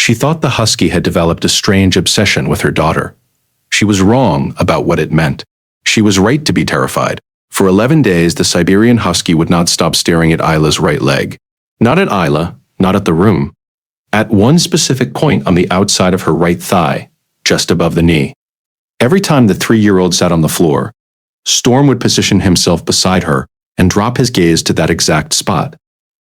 She thought the husky had developed a strange obsession with her daughter. She was wrong about what it meant. She was right to be terrified. For 11 days, the Siberian Husky would not stop staring at Isla's right leg. Not at Isla, not at the room. At one specific point on the outside of her right thigh, just above the knee. Every time the 3-year-old sat on the floor, Storm would position himself beside her and drop his gaze to that exact spot,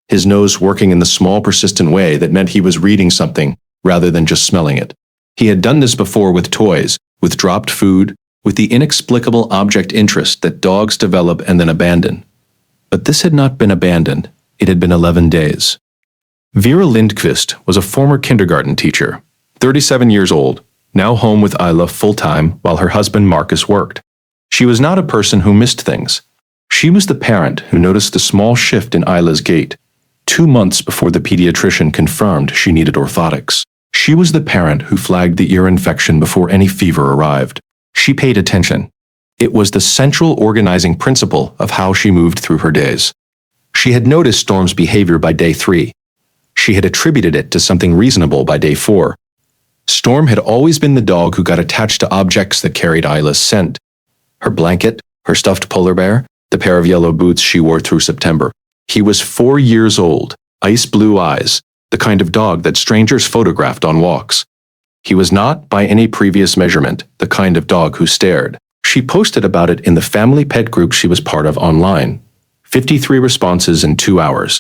his nose working in the small, persistent way that meant he was reading something rather than just smelling it. He had done this before with toys, with dropped food, with the inexplicable object interest that dogs develop and then abandon. But this had not been abandoned. It had been 11 days. Vera Lindqvist was a former kindergarten teacher, 37 years old, now home with Isla full-time while her husband Marcus worked. She was not a person who missed things. She was the parent who noticed a small shift in Isla's gait, 2 months before the pediatrician confirmed she needed orthotics. She was the parent who flagged the ear infection before any fever arrived. She paid attention. It was the central organizing principle of how she moved through her days. She had noticed Storm's behavior by day 3. She had attributed it to something reasonable by day 4. Storm had always been the dog who got attached to objects that carried Isla's scent. Her blanket, her stuffed polar bear, the pair of yellow boots she wore through September. He was 4 years old, ice blue eyes, the kind of dog that strangers photographed on walks. He was not, by any previous measurement, the kind of dog who stared. She posted about it in the family pet group she was part of online. 53 responses in 2 hours.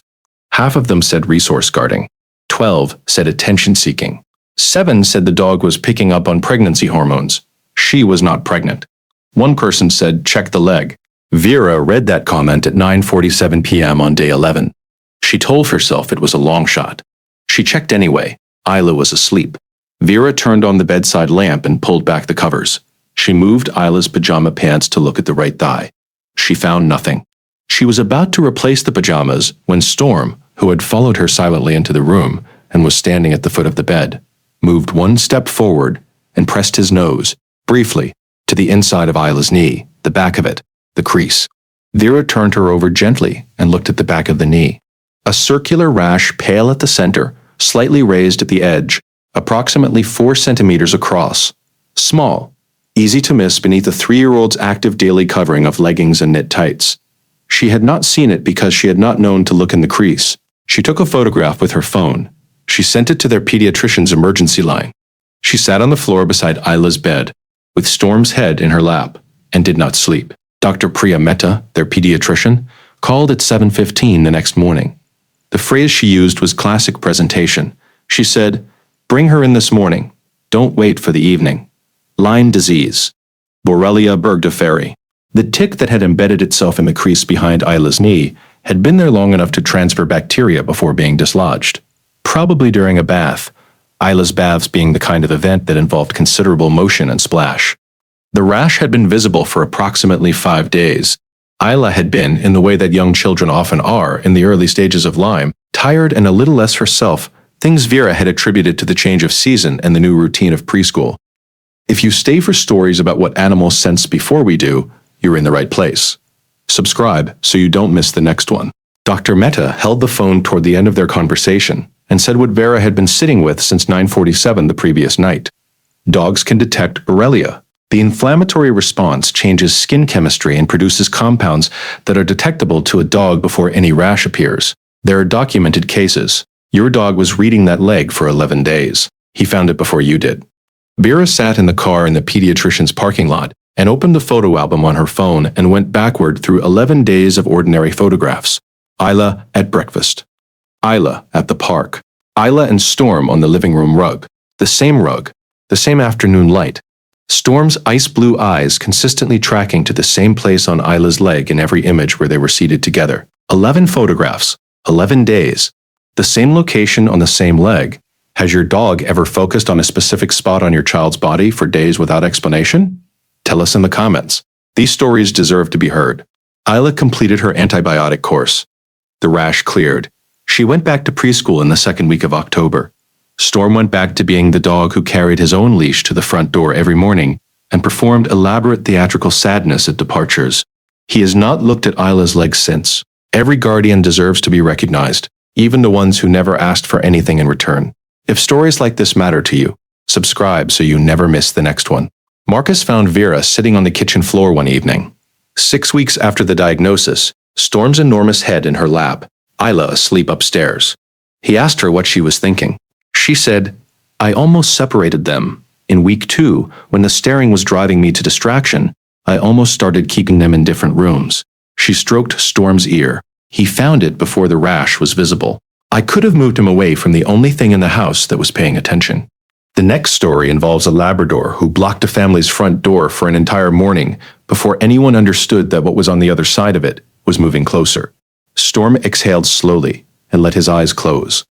Half of them said resource guarding. 12 said attention-seeking. 7 said the dog was picking up on pregnancy hormones. She was not pregnant. One person said, check the leg. Vera read that comment at 9:47 p.m. on day 11. She told herself it was a long shot. She checked anyway. Isla was asleep. Vera turned on the bedside lamp and pulled back the covers. She moved Isla's pajama pants to look at the right thigh. She found nothing. She was about to replace the pajamas when Storm, who had followed her silently into the room and was standing at the foot of the bed, moved 1 step forward and pressed his nose, briefly, to the inside of Isla's knee, the back of it, the crease. Vera turned her over gently and looked at the back of the knee. A circular rash pale at the center, slightly raised at the edge, approximately 4 centimeters across. Small, easy to miss beneath a 3-year-old's active daily covering of leggings and knit tights. She had not seen it because she had not known to look in the crease. She took a photograph with her phone. She sent it to their pediatrician's emergency line. She sat on the floor beside Isla's bed, with Storm's head in her lap, and did not sleep. Dr. Priya Mehta, their pediatrician, called at 7:15 the next morning. The phrase she used was classic presentation. She said, bring her in this morning. Don't wait for the evening. Lyme disease. Borrelia burgdorferi. The tick that had embedded itself in the crease behind Isla's knee had been there long enough to transfer bacteria before being dislodged. Probably during a bath, Isla's baths being the kind of event that involved considerable motion and splash. The rash had been visible for approximately 5 days. Isla had been, in the way that young children often are in the early stages of Lyme, tired and a little less herself, things Vera had attributed to the change of season and the new routine of preschool. If you stay for stories about what animals sense before we do, you're in the right place. Subscribe so you don't miss the next one. Dr. Mehta held the phone toward the end of their conversation and said what Vera had been sitting with since 9:47 the previous night. Dogs can detect Borrelia. The inflammatory response changes skin chemistry and produces compounds that are detectable to a dog before any rash appears. There are documented cases. Your dog was reading that leg for 11 days. He found it before you did. Vera sat in the car in the pediatrician's parking lot and opened the photo album on her phone and went backward through 11 days of ordinary photographs. Isla at breakfast. Isla at the park. Isla and Storm on the living room rug. The same afternoon light. Storm's ice blue eyes consistently tracking to the same place on Isla's leg in every image where they were seated together. 11 photographs, 11 days. The same location on the same leg. Has your dog ever focused on a specific spot on your child's body for days without explanation? Tell us in the comments. These stories deserve to be heard. Isla completed her antibiotic course. The rash cleared. She went back to preschool in the 2nd week of October. Storm went back to being the dog who carried his own leash to the front door every morning and performed elaborate theatrical sadness at departures. He has not looked at Isla's legs since. Every guardian deserves to be recognized, even the ones who never asked for anything in return. If stories like this matter to you, subscribe so you never miss the next one. Marcus found Vera sitting on the kitchen floor one evening. 6 weeks after the diagnosis, Storm's enormous head in her lap, Isla asleep upstairs. He asked her what she was thinking. She said, "I almost separated them. In week 2, when the staring was driving me to distraction, I almost started keeping them in different rooms." She stroked Storm's ear. He found it before the rash was visible. "I could have moved him away from the only thing in the house that was paying attention." The next story involves a Labrador who blocked a family's front door for an entire morning before anyone understood that what was on the other side of it was moving closer. Storm exhaled slowly and let his eyes close.